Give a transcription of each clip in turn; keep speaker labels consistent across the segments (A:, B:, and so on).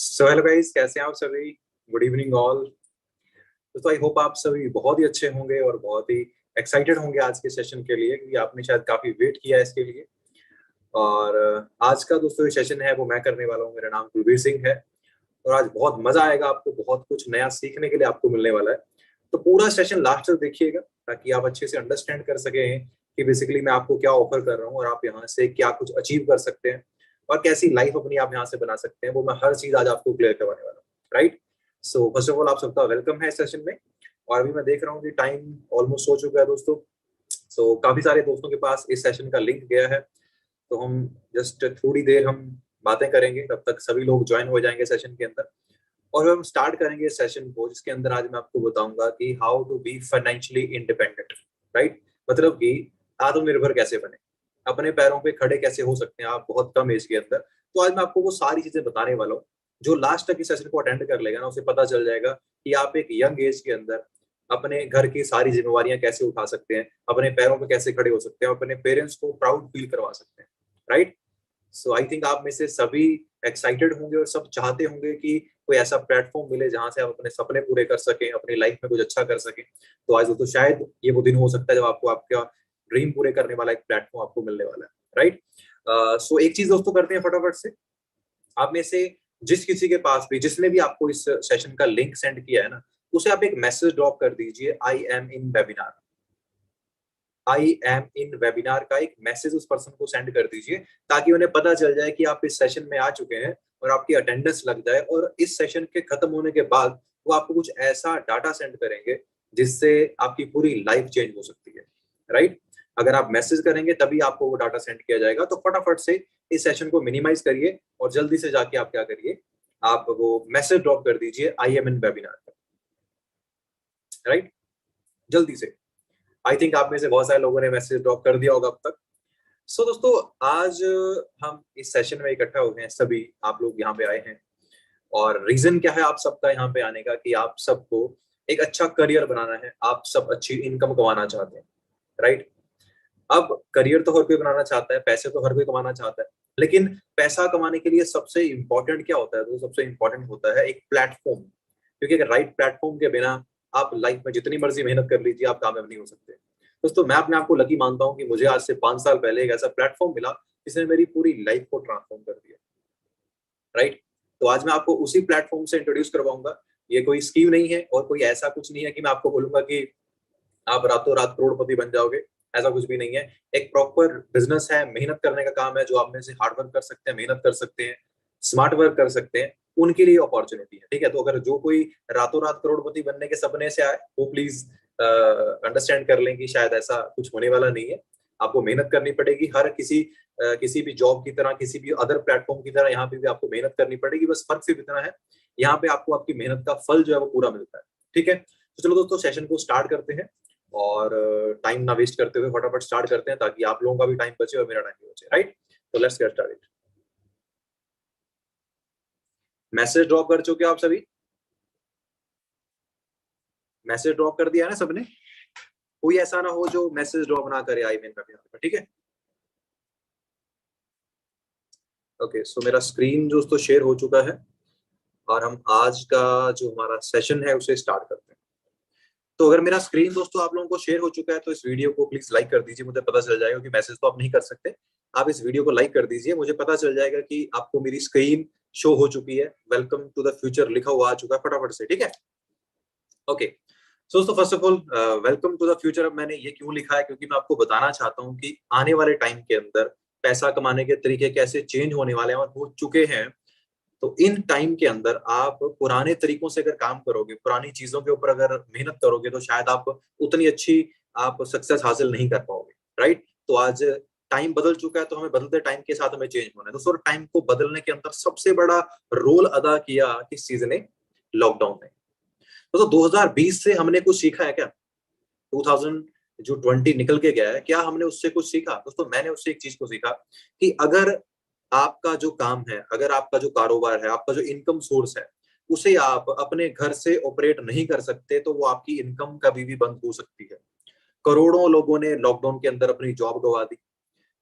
A: So hello guys, कैसे हैं आप सभी। Good evening all. तो आई होप आप सभी बहुत ही अच्छे होंगे और बहुत ही एक्साइटेड होंगे आज के सेशन के लिए, क्योंकि आपने शायद काफी वेट किया है इसके लिए। और आज का दोस्तों जो सेशन है वो मैं करने वाला हूँ। मेरा नाम कुलबीर सिंह है और आज बहुत मजा आएगा, आपको बहुत कुछ नया सीखने के लिए आपको मिलने वाला है। तो पूरा सेशन लास्ट तक देखिएगा ताकि आप अच्छे से अंडरस्टैंड कर सकें कि बेसिकली मैं आपको क्या ऑफर कर रहा हूँ और आप यहाँ से क्या कुछ अचीव कर सकते हैं और कैसी लाइफ अपनी आप यहाँ से बना सकते हैं। वो मैं हर चीज आज आपको क्लियर करवाने वाला हूँ। Right. So first of all आप सबका वेलकम है इस सेशन में। और अभी मैं देख रहा हूँ कि टाइम ऑलमोस्ट हो चुका है दोस्तों। सो काफी सारे दोस्तों के पास इस सेशन का लिंक गया है। तो हम जस्ट थोड़ी देर हम बातें करेंगे, तब तक सभी लोग ज्वाइन हो जाएंगे सेशन के अंदर। और हम स्टार्ट करेंगे इस सेशन को, जिसके अंदर आज मैं आपको बताऊंगा कि how to be financially independent. Right. मतलब कि आत्मनिर्भर कैसे बने, अपने पैरों पे खड़े कैसे हो सकते हैं आप बहुत कम एज के अंदर। तो आज मैं आपको वो सारी चीजें बताने वाला हूँ। जो लास्ट तक इस सेशन को अटेंड कर लेगा ना, उसे पता चल जाएगा कि आप एक यंग एज के अंदर अपने घर की सारी जिम्मेवारियां कैसे उठा सकते हैं, अपने पैरों पे कैसे खड़े हो सकते हैं, अपने पेरेंट्स को प्राउड फील करवा सकते हैं। राइट। सो आई थिंक आप में से सभी एक्साइटेड होंगे और सब चाहते होंगे कि कोई ऐसा प्लेटफॉर्म मिले जहां से आप अपने सपने पूरे कर सकें, अपनी लाइफ में कुछ अच्छा कर सकें। तो आज तो शायद ये वो दिन हो सकता है जब आपको आपका ड्रीम पूरे करने वाला एक प्लेटफॉर्म आपको मिलने वाला है। राइट। सो एक चीज दोस्तों करते हैं फटाफट से। आप में से जिस किसी के पास भी, जिसने भी आपको इस सेशन का लिंक सेंड किया है ना, उसे आप एक मैसेज ड्रॉप कर दीजिए, I am in webinar. I am in webinar का एक मैसेज उस पर्सन को सेंड कर दीजिए ताकि उन्हें पता चल जाए कि आप इस सेशन में आ चुके हैं और आपकी अटेंडेंस लग जाए। और इस सेशन के खत्म होने के बाद वो आपको कुछ ऐसा डाटा सेंड करेंगे जिससे आपकी पूरी लाइफ चेंज हो सकती है। राइट। अगर आप मैसेज करेंगे तभी आपको वो डाटा सेंड किया जाएगा। तो फटाफट से इस सेशन को मिनिमाइज करिए और जल्दी से जाके आप क्या करिए, आप वो मैसेज ड्रॉप कर दीजिए, I am in webinar. Right. जल्दी से। आई थिंक आप में से बहुत सारे लोगों ने मैसेज ड्रॉप कर दिया होगा अब तक। सो दोस्तों, आज हम इस सेशन में इकट्ठा हुए हैं, सभी आप लोग यहाँ पे आए हैं। और रीजन क्या है आप सबका यहाँ पे आने का, कि आप सबको एक अच्छा करियर बनाना है, आप सब अच्छी इनकम कमाना चाहते हैं। राइट। अब करियर तो हर कोई बनाना चाहता है, पैसे तो हर कोई कमाना चाहता है, लेकिन पैसा कमाने के लिए सबसे इंपॉर्टेंट क्या होता है? तो सबसे इंपॉर्टेंट होता है एक प्लेटफॉर्म। क्योंकि अगर राइट प्लेटफॉर्म के बिना आप लाइफ में जितनी मर्जी मेहनत कर लीजिए, आप कामयाब नहीं हो सकते। दोस्तों, मैं अपने आप को लकी मानता हूँ कि मुझे आज से 5 साल पहले एक ऐसा प्लेटफॉर्म मिला जिसने मेरी पूरी लाइफ को ट्रांसफॉर्म कर दिया। राइट। तो आज मैं आपको उसी प्लेटफॉर्म से इंट्रोड्यूस करवाऊंगा। ये कोई स्कीम नहीं है और कोई ऐसा कुछ नहीं है कि मैं आपको बोलूंगा कि आप रातों रात करोड़पति बन जाओगे। ऐसा कुछ भी नहीं है। एक प्रॉपर बिजनेस है, मेहनत करने का काम है। जो आप में से हार्ड वर्क कर सकते हैं, मेहनत कर सकते हैं, स्मार्ट वर्क कर सकते हैं, उनके लिए अपॉर्चुनिटी है। ठीक है। तो अगर जो कोई रातों रात करोड़पति बनने के सपने से आए, वो प्लीज अंडरस्टैंड कर लें कि शायद ऐसा कुछ होने वाला नहीं है। आपको मेहनत करनी पड़ेगी, हर किसी भी जॉब की तरह, किसी भी अदर प्लेटफॉर्म की तरह यहाँ पे भी आपको मेहनत करनी पड़ेगी। बस फर्क सिर्फ इतना है, यहाँ पे आपको आपकी मेहनत का फल जो है वो पूरा मिलता है। ठीक है। तो चलो दोस्तों, सेशन को स्टार्ट करते हैं और टाइम ना वेस्ट करते हुए फटाफट स्टार्ट करते हैं ताकि आप लोगों का भी टाइम बचे और मेरा टाइम भी बचे। राइट। तो let's get started. Message drop कर चुके हो आप सभी? मैसेज ड्रॉप कर दिया है ना सबने? कोई ऐसा ना हो जो मैसेज ड्रॉप ना करे आई मीन वेबिनार। ठीक है। ओके। सो मेरा स्क्रीन दोस्तों शेयर हो चुका है और हम आज का जो हमारा सेशन है उसे स्टार्ट करते हैं। तो अगर मेरा स्क्रीन दोस्तों आप लोगों को शेयर हो चुका है तो इस वीडियो को प्लीज लाइक कर दीजिए, मुझे पता चल जाएगा। कि मैसेज तो आप नहीं कर सकते, आप इस वीडियो को लाइक कर दीजिए, मुझे पता चल जाएगा कि आपको मेरी स्क्रीन शो हो चुकी है। वेलकम टू द फ्यूचर लिखा हुआ आ चुका है फटाफट से। ठीक है। ओके। सो दोस्तों, first of all welcome to the future. अब मैंने ये क्यों लिखा है, क्योंकि मैं आपको बताना चाहता हूँ कि आने वाले टाइम के अंदर पैसा कमाने के तरीके कैसे चेंज होने वाले हैं और हो चुके हैं। तो इन टाइम के अंदर आप पुराने तरीकों से अगर काम करोगे, पुरानी चीजों के ऊपर अगर मेहनत करोगे, तो शायद आप उतनी अच्छी आप सक्सेस हासिल नहीं कर पाओगे। राइट। तो आज टाइम बदल चुका है, तो हमें बदलते टाइम के साथ हमें चेंज होना है। दोस्तों, टाइम को बदलने के अंदर सबसे बड़ा रोल अदा किया किस चीज ने? लॉकडाउन ने। दोस्तों, 2020 से हमने कुछ सीखा है क्या? 2000 जो 20 निकल के गया है, क्या हमने उससे कुछ सीखा? दोस्तों, मैंने उससे एक चीज को सीखा कि अगर आपका जो काम है, अगर आपका जो कारोबार है, आपका जो इनकम सोर्स है, उसे आप अपने घर से ऑपरेट नहीं कर सकते, तो वो आपकी इनकम कभी भी बंद हो सकती है। करोड़ों लोगों ने लॉकडाउन के अंदर अपनी जॉब गवा दी।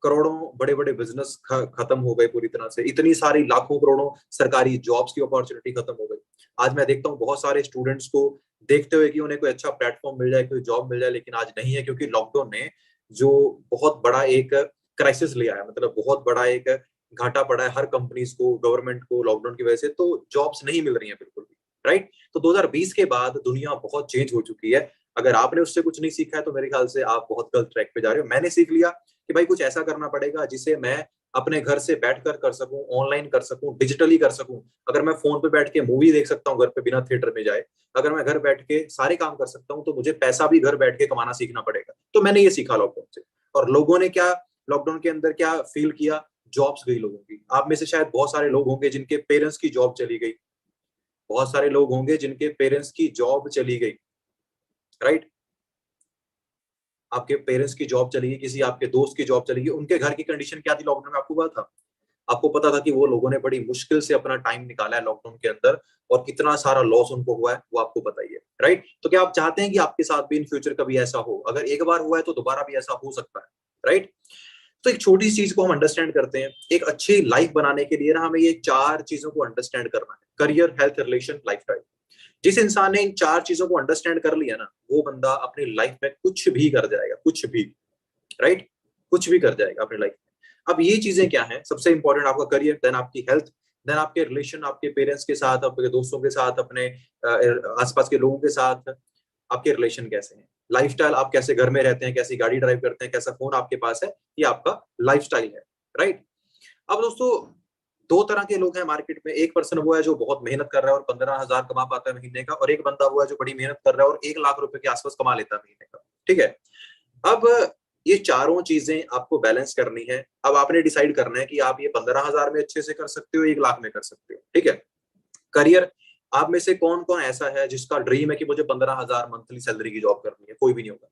A: करोड़ों बड़े बड़े बिजनेस खत्म हो गए पूरी तरह से, इतनी सारी लाखों करोड़ों सरकारी जॉब्स की अपॉर्चुनिटी खत्म हो गई। आज मैं देखता हूँ बहुत सारे स्टूडेंट्स को देखते हुए कि उन्हें कोई अच्छा प्लेटफॉर्म मिल जाए, कोई जॉब मिल जाए, लेकिन आज नहीं है, क्योंकि लॉकडाउन ने जो बहुत बड़ा एक क्राइसिस लिया है, मतलब बहुत बड़ा एक घाटा पड़ा है हर कंपनीज को, गवर्नमेंट को, लॉकडाउन की वजह से, तो जॉब्स नहीं मिल रही हैं बिल्कुल भी। राइट। तो 2020 के बाद दुनिया बहुत चेंज हो चुकी है। अगर आपने उससे कुछ नहीं सीखा है तो मेरे ख्याल से आप बहुत गलत ट्रैक पे जा रहे हो। मैंने सीख लिया कि भाई कुछ ऐसा करना पड़ेगा जिसे मैं अपने घर से बैठकर कर सकूं, ऑनलाइन कर सकूं, डिजिटली कर सकूं। अगर मैं फोन पे बैठ के मूवी देख सकता हूं घर पे बिना थिएटर में जाए, अगर मैं घर बैठ के सारे काम कर सकता हूं, तो मुझे पैसा भी घर बैठ के कमाना सीखना पड़ेगा। तो मैंने ये सीखा लॉकडाउन से। और लोगों ने क्या लॉकडाउन के अंदर क्या फील किया? जॉब्स गई लोगों की। आप में से शायद बहुत सारे लोग होंगे जिनके पेरेंट्स की जॉब चली गई, बहुत सारे लोग होंगे जिनके पेरेंट्स की जॉब चली गई। राइट। आपके पेरेंट्स की जॉब चली गई, किसी आपके दोस्त की जॉब चली गई। उनके घर की कंडीशन क्या थी लॉकडाउन में, आपको पता था? आपको पता था कि वो लोगों ने बड़ी मुश्किल से अपना टाइम निकाला है लॉकडाउन के अंदर, और कितना सारा लॉस उनको हुआ है वो आपको पता ही है। राइट। तो क्या आप चाहते हैं कि आपके साथ भी इन फ्यूचर कभी ऐसा हो? अगर एक बार हुआ है तो दोबारा भी ऐसा हो सकता है। राइट। तो एक छोटी सी चीज को हम अंडरस्टैंड करते हैं। एक अच्छी लाइफ बनाने के लिए ना हमें ये 4 चीजों को अंडरस्टैंड करना है: करियर, हेल्थ, रिलेशन, लाइफस्टाइल। जिस इंसान ने इन 4 चीजों को अंडरस्टैंड कर लिया ना, वो बंदा अपनी लाइफ में कुछ भी कर जाएगा, कुछ भी। राइट। कुछ भी कर जाएगा अपनी लाइफ में। अब ये चीजें क्या है? सबसे इंपॉर्टेंट आपका करियर, देन आपकी हेल्थ, देन आपके रिलेशन, आपके पेरेंट्स के साथ, आपके दोस्तों के साथ, अपने आसपास के लोगों के साथ आपके रिलेशन कैसे हैं। लाइफस्टाइल, आप कैसे घर में रहते हैं, कैसी गाड़ी ड्राइव करते हैं, कैसा फोन आपके पास है, ये आपका लाइफस्टाइल है। राइट। अब दोस्तों, 2 तरह के लोग हैं मार्केट में। एक पर्सन वो है जो बहुत मेहनत कर रहा है और 15,000 कमा पाता है महीने का, और एक बंदा वो है जो बड़ी मेहनत कर रहा है और 1 लाख रुपए के आसपास कमा लेता है महीने का। ठीक है। अब ये चारों चीजें आपको बैलेंस करनी है। अब आपने डिसाइड करना है कि आप ये 15,000 में अच्छे से कर सकते हो, 1 लाख में कर सकते हो। ठीक है। करियर, आप में से कौन कौन ऐसा है जिसका ड्रीम है कि मुझे 15,000 मंथली सैलरी की जॉब करनी है? कोई भी नहीं होगा,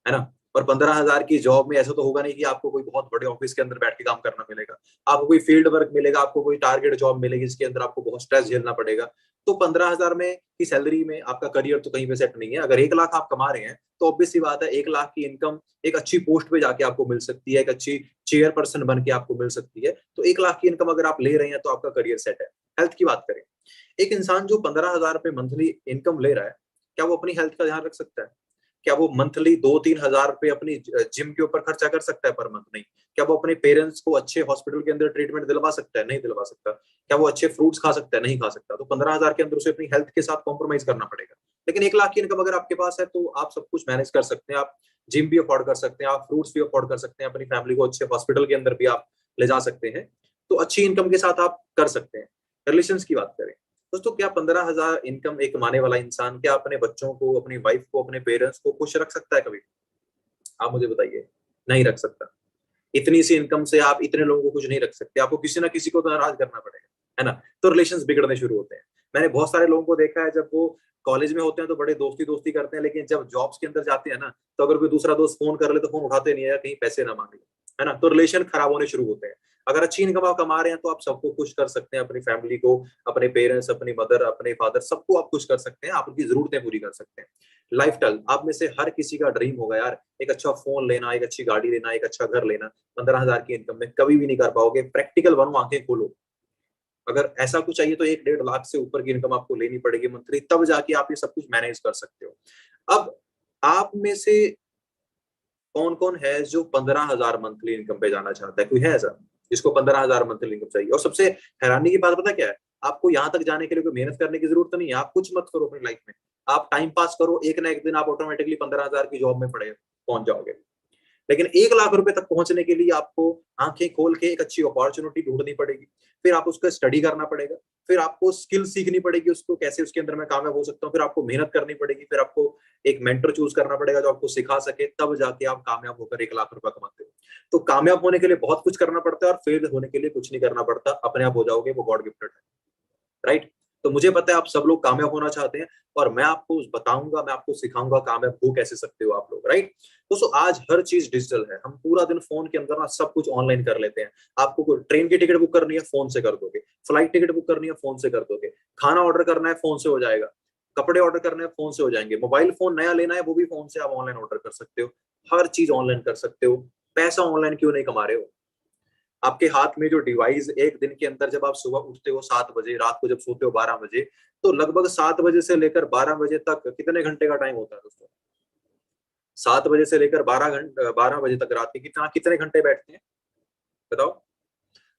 A: है ना। और 15,000 की जॉब में ऐसा तो होगा नहीं कि आपको कोई बहुत बड़े ऑफिस के अंदर बैठ के काम करना मिलेगा। आपको कोई फील्ड वर्क मिलेगा, आपको कोई टारगेट जॉब मिलेगी जिसके अंदर आपको बहुत स्ट्रेस झेलना पड़ेगा। तो 15,000 में की सैलरी में आपका करियर तो कहीं पे सेट नहीं है। अगर 1 लाख आप कमा रहे हैं तो ऑब्वियस सी बात है 1 लाख की इनकम एक अच्छी पोस्ट पे जाके आपको मिल सकती है, एक अच्छी चेयर पर्सन बन के आपको मिल सकती है। तो 1 लाख की इनकम अगर आप ले रहे हैं तो आपका करियर सेट है। हेल्थ की बात करें, एक इंसान जो 15,000 रुपए मंथली इनकम ले रहा है, क्या वो अपनी हेल्थ का ध्यान रख सकता है? क्या वो मंथली 2-3 हजार रुपए अपनी जिम के ऊपर खर्चा कर सकता है पर मंथ? नहीं। क्या वो अपने पेरेंट्स को अच्छे हॉस्पिटल के अंदर ट्रीटमेंट दिलवा सकता है? नहीं दिलवा सकता। क्या वो अच्छे फ्रूट्स खा सकता है? नहीं खा सकता। तो 15,000 के अंदर उसे अपनी हेल्थ के साथ कॉम्प्रोमाइज करना पड़ेगा। लेकिन 1 लाख की इनकम अगर आपके पास है तो आप सब कुछ मैनेज कर सकते हैं। आप जिम भी अफोर्ड कर सकते हैं, आप फ्रूट्स भी अफोर्ड कर सकते हैं, अपनी फैमिली को अच्छे हॉस्पिटल के अंदर भी आप ले जा सकते हैं। तो अच्छी इनकम के साथ आप कर सकते हैं। रिलेशन की बात करें दोस्तों, क्या 15,000 इनकम एक कमाने वाला इंसान क्या अपने बच्चों को, अपनी वाइफ को, अपने पेरेंट्स को खुश रख सकता है कभी? आप मुझे बताइए। नहीं रख सकता। इतनी सी इनकम से आप इतने लोगों को खुश नहीं रख सकते। आपको किसी ना किसी को तो नाराज करना पड़ेगा, है ना। तो रिलेशंस बिगड़ने शुरू होते हैं। मैंने बहुत सारे लोगों को देखा है, जब वो कॉलेज में होते हैं तो बड़े दोस्ती दोस्ती करते हैं, लेकिन जब जॉब्स के अंदर जाते हैं ना, तो अगर कोई दूसरा दोस्त फोन कर ले तो फोन उठाते नहीं है, कहीं पैसे ना मांगे, है ना। तो रिलेशन खराब होने शुरू होते हैं। अगर अच्छी इनकम आप कमा रहे हैं तो आप सबको खुश कर सकते हैं, अपनी फैमिली को, अपने पेरेंट्स, अपनी मदर, अपने फादर, सबको आप खुश कर सकते हैं, आप उनकी जरूरतें पूरी कर सकते हैं। लाइफस्टाइल, आप में से हर किसी का ड्रीम होगा यार, एक अच्छा फोन लेना, एक अच्छी गाड़ी लेना, एक अच्छा घर लेना। 15,000 की इनकम में कभी भी नहीं कर पाओगे। प्रैक्टिकल बनो, आंखें खोलो। अगर ऐसा कुछ चाहिए तो 1-1.5 लाख से ऊपर की इनकम आपको लेनी पड़ेगी मंथली, तब जाके आप ये सब कुछ मैनेज कर सकते हो। अब आप में से कौन कौन है जो 15,000 मंथली इनकम पे जाना चाहता है? कोई है ऐसा जिसको 15,000 मंथली इनकम चाहिए? और सबसे हैरानी की बात पता क्या है? आपको यहाँ तक जाने के लिए कोई मेहनत करने की जरूरत नहीं है। आप कुछ मत करो अपनी लाइफ में, आप टाइम पास करो, एक ना एक दिन आप ऑटोमेटिकली 15,000 की जॉब में पड़े पहुंच जाओगे। लेकिन 1 लाख रुपए तक पहुंचने के लिए आपको आंखें खोल के एक अच्छी अपॉर्चुनिटी ढूंढनी पड़ेगी। फिर आप उसका स्टडी करना पड़ेगा, फिर आपको स्किल सीखनी पड़ेगी, उसको कैसे उसके अंदर मैं कामयाब हो सकता हूँ, फिर आपको मेहनत करनी पड़ेगी, फिर आपको एक मेंटर चूज करना पड़ेगा जो आपको सिखा सके, तब जाके आप कामयाब होकर 1 लाख रुपए कमाते हो। तो कामयाब होने के लिए बहुत कुछ करना पड़ता है और फेल होने के लिए कुछ नहीं करना पड़ता, अपने आप हो जाओगे, वो गॉड गिफ्टेड है। राइट। तो मुझे पता है आप सब लोग कामयाब होना चाहते हैं, और मैं आपको बताऊंगा, मैं आपको सिखाऊंगा कामयाब हो कैसे सकते हो आप लोग। राइट। दोस्तों, आज हर चीज डिजिटल है। हम पूरा दिन फोन के अंदर ना सब कुछ ऑनलाइन कर लेते हैं। आपको ट्रेन की टिकट बुक करनी है, फोन से कर दोगे। फ्लाइट टिकट बुक करनी है, फोन से कर दोगे। खाना ऑर्डर करना है, फोन से हो जाएगा। कपड़े ऑर्डर करने हैं, फोन से हो जाएंगे। मोबाइल फोन नया लेना है, वो भी फोन से आप ऑनलाइन ऑर्डर कर सकते हो। हर चीज ऑनलाइन कर सकते हो। पैसा ऑनलाइन क्यों नहीं कमा रहे हो? आपके हाथ में जो डिवाइस, एक दिन के अंदर जब आप सुबह उठते हो 7 बजे, रात को जब सोते हो 12 बजे, तो लगभग 7 बजे से लेकर 12 बजे तक कितने घंटे का टाइम होता है दोस्तों? 7 बजे से लेकर 12 बजे तक रात के कितने घंटे बैठते हैं बताओ?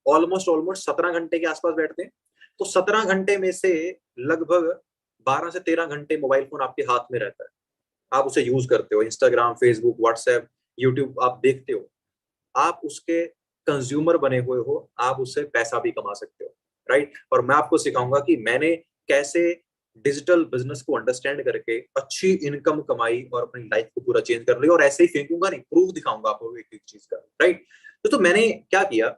A: ऑलमोस्ट ऑलमोस्ट 17 घंटे के आसपास बैठते हैं। तो 17 घंटे में से लगभग 12 से 13 घंटे मोबाइल फोन आपके हाथ में रहता है। आप उसे यूज करते हो, इंस्टाग्राम, फेसबुक, व्हाट्सएप, यूट्यूब आप देखते हो। आप उसके कंज्यूमर बने हुए हो, आप उससे पैसा भी कमा सकते हो, राइट? और मैं आपको सिखाऊंगा कि मैंने कैसे डिजिटल बिजनेस को अंडरस्टैंड करके अच्छी इनकम कमाई और अपनी लाइफ को पूरा चेंज कर लिया। और ऐसे ही फेंकूंगा नहीं, प्रूफ दिखाऊंगा आपको एक एक चीज का, राइट? तो मैंने क्या किया,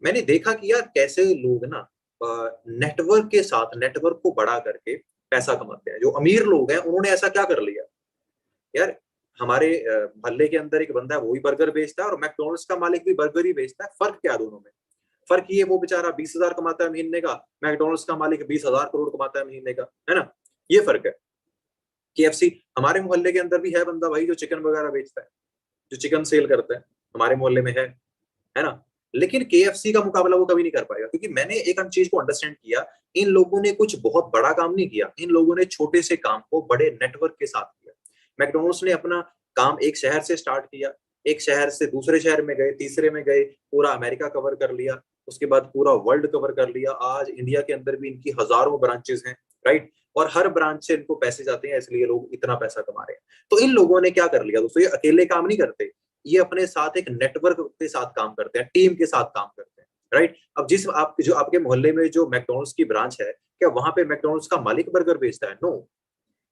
A: मैंने देखा कि यार कैसे लोग ना नेटवर्क के साथ, नेटवर्क को बड़ा करके पैसा कमाते हैं। जो अमीर लोग हैं उन्होंने ऐसा क्या कर लिया यार, हमारे मोहल्ले के अंदर एक बंदा है, वो भी बर्गर बेचता है, और मैकडोनल्ड्स का मालिक भी बर्गर ही बेचता है। फर्क क्या है दोनों में? फर्क ये, वो बेचारा 20,000 कमाता है महीने का, मैकडोनल्ड्स का मालिक 20,000 करोड़ कमाता है महीने का, है ना? ये फर्क है। KFC, हमारे मोहल्ले के अंदर भी है बंदा भाई जो चिकन वगैरह बेचता है, जो चिकन सेल करता है, हमारे मोहल्ले में है ना? लेकिन KFC का मुकाबला वो कभी नहीं कर पाएगा, क्योंकि मैंने एक चीज को अंडरस्टैंड किया, इन लोगों ने कुछ बहुत बड़ा काम नहीं किया, इन लोगों ने छोटे से काम को बड़े नेटवर्क के साथ किया। मैकडोनल्ड्स ने अपना काम एक शहर से स्टार्ट किया, एक शहर से दूसरे शहर में गए, तीसरे में गए, पूरा अमेरिका कवर कर लिया, उसके बाद पूरा वर्ल्ड कवर कर लिया। आज इंडिया के अंदर भी इनकी हजारों ब्रांचेस हैं, राइट? और हर ब्रांच से इनको पैसे जाते हैं, इसलिए लोग इतना पैसा कमा रहे हैं। तो इन लोगों ने क्या कर लिया दोस्तों, ये अकेले काम नहीं करते, ये अपने साथ एक नेटवर्क के साथ काम करते हैं, टीम के साथ काम करते हैं, राइट? अब जो आपके मोहल्ले में जो मैकडोनल्ड्स की ब्रांच है, क्या वहां पे मैकडोनल्ड्स का मालिक बर्गर बेचता है? नो,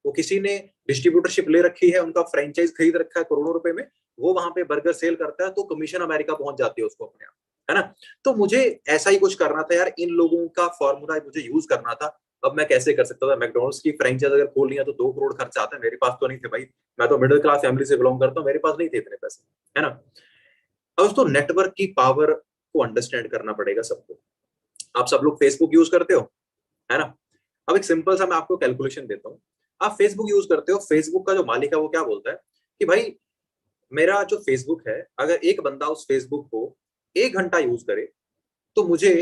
A: वो किसी ने डिस्ट्रीब्यूटरशिप ले रखी है, उनका फ्रेंचाइज खरीद रखा है करोड़ों रुपए में, वो वहां पे बर्गर सेल करता है, तो कमीशन अमेरिका पहुंच जाती है उसको अपने आप, है ना? तो मुझे ऐसा ही कुछ करना था यार, इन लोगों का फॉर्मूला मुझे यूज करना था। अब मैं कैसे कर सकता था? मैकडोनल्ड्स की फ्रेंचाइज अगर खोलनी है तो 2 करोड़ खर्चा आता है, मेरे पास तो नहीं थे भाई, मैं तो मिडिल क्लास फैमिली से बिलोंग करता हूँ, मेरे पास नहीं थे इतने पैसे, है ना? अब उसको नेटवर्क की पावर को अंडरस्टैंड करना पड़ेगा सबको। आप सब लोग फेसबुक यूज करते हो, है ना? अब एक सिंपल सा मैं आपको कैलकुलेशन देता हूँ। आप फेसबुक यूज करते हो, फेसबुक का जो मालिक है वो क्या बोलता है कि भाई मेरा जो फेसबुक है, अगर एक बंदा उस फेसबुक को 1 घंटा यूज करे तो मुझे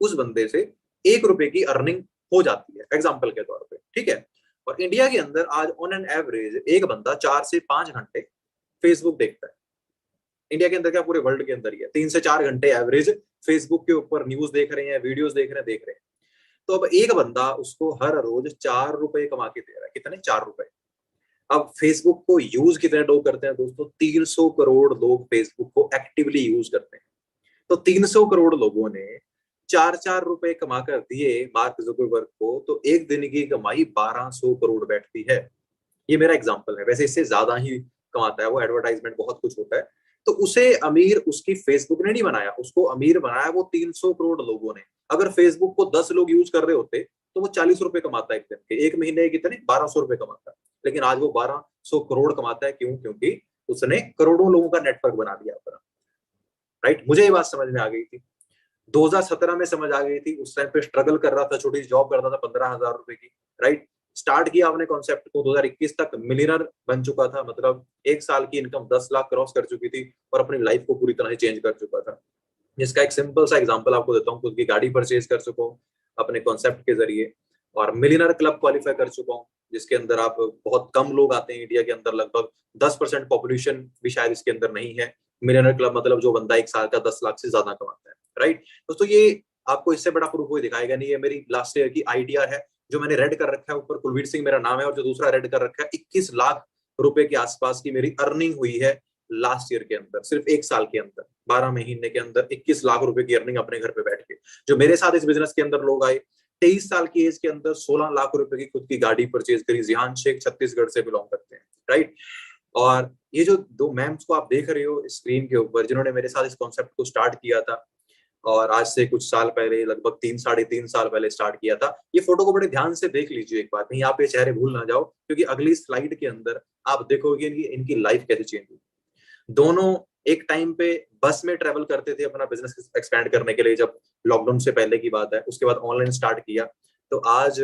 A: उस बंदे से 1 रुपए की अर्निंग हो जाती है, एग्जाम्पल के तौर पे, ठीक है? और इंडिया के अंदर आज ऑन एन एवरेज एक बंदा 4 से 5 घंटे फेसबुक देखता है। इंडिया के अंदर क्या, पूरे वर्ल्ड के अंदर ही है, 3 से 4 घंटे एवरेज फेसबुक के ऊपर न्यूज देख रहे हैं, वीडियोस देख रहे हैं। तो अब एक बंदा उसको हर रोज 4 रुपए कमा के दे रहा है, कितने? 4 रुपए। अब फेसबुक को यूज कितने लोग करते हैं दोस्तों? 300 करोड़ लोग फेसबुक को एक्टिवली यूज करते हैं। तो 300 करोड़ लोगों ने 4-4 रुपए कमा कर दिए मार्क जुकरबर्ग को, तो एक दिन की कमाई 1200 करोड़ बैठती है। ये मेरा एग्जांपल है, वैसे इससे ज्यादा ही कमाता है वो, एडवर्टाइजमेंट बहुत कुछ होता है। तो उसे अमीर उसकी फेसबुक ने नहीं बनाया, उसको अमीर बनाया वो 300 करोड़ लोगों ने। अगर फेसबुक को 10 लोग यूज कर रहे होते तो वो 40 रुपए कमाता है एक दिन के, एक महीने के कितने? 1200 रुपए कमाता है। लेकिन आज वो 1200 करोड़ कमाता है, क्यों? क्योंकि उसने करोड़ों लोगों का नेटवर्क बना दिया अपना, राइट? मुझे ये बात समझ में आ गई थी, 2017 में समझ आ गई थी। उस टाइम पे स्ट्रगल कर रहा था, छोटी जॉब करता था 15,000 रुपए की, राइट? स्टार्ट किया अपने कॉन्सेप्ट को, 2021 तक मिलियनर बन चुका था, मतलब 1 साल की इनकम 10 लाख क्रॉस कर चुकी थी, और अपनी लाइफ को पूरी तरह से चेंज कर चुका था। जिसका एक सिंपल सा एग्जांपल आपको देता हूँ, खुद की गाड़ी परचेज कर चुका हूँ अपने कॉन्सेप्ट के जरिए, और मिलियनर क्लब क्वालिफाई कर चुका हूँ, जिसके अंदर आप बहुत कम लोग आते हैं इंडिया के अंदर, लगभग 10% पॉपुलेशन भी शायद इसके अंदर नहीं है। मिलियनर क्लब मतलब जो बंदा 1 साल का 10 लाख से ज्यादा कमाता है, राइट? दोस्तों ये आपको इससे बड़ा प्रूफ कोई दिखाएगा नहीं। है मेरी लास्ट ईयर की आईटीआर है, जो मैंने रेड कर रखा है ऊपर, कुलवीर सिंह मेरा नाम है, और जो दूसरा रेड कर रखा है 21 लाख रुपए के आसपास की मेरी अर्निंग हुई है लास्ट ईयर के अंदर, सिर्फ 1 साल के अंदर, 12 महीने के अंदर 21 लाख रुपए की अर्निंग अपने घर पे बैठ के। जो मेरे साथ इस बिजनेस के अंदर लोग आए, 23 साल की एज के अंदर 16 लाख रुपए की खुद की गाड़ी परचेज करी। जिहान शेख छत्तीसगढ़ से बिलोंग करते हैं, राइट? और ये जो दो मैम्स को आप देख रहे हो स्क्रीन के ऊपर, जिन्होंने मेरे साथ इस कॉन्सेप्ट को स्टार्ट किया था, और आज से कुछ साल पहले, लगभग 3 साढ़े 3 साल पहले स्टार्ट किया था। ये फोटो को बड़े ध्यान से देख लीजिए एक बार, कहीं आप ये चेहरे भूल ना जाओ, क्योंकि अगली स्लाइड के अंदर आप देखोगे इनकी लाइफ कैसे चेंज हुई। दोनों एक टाइम पे बस में ट्रेवल करते थे अपना बिजनेस एक्सपैंड करने के लिए, जब लॉकडाउन से पहले की बात है। उसके बाद ऑनलाइन स्टार्ट किया, तो आज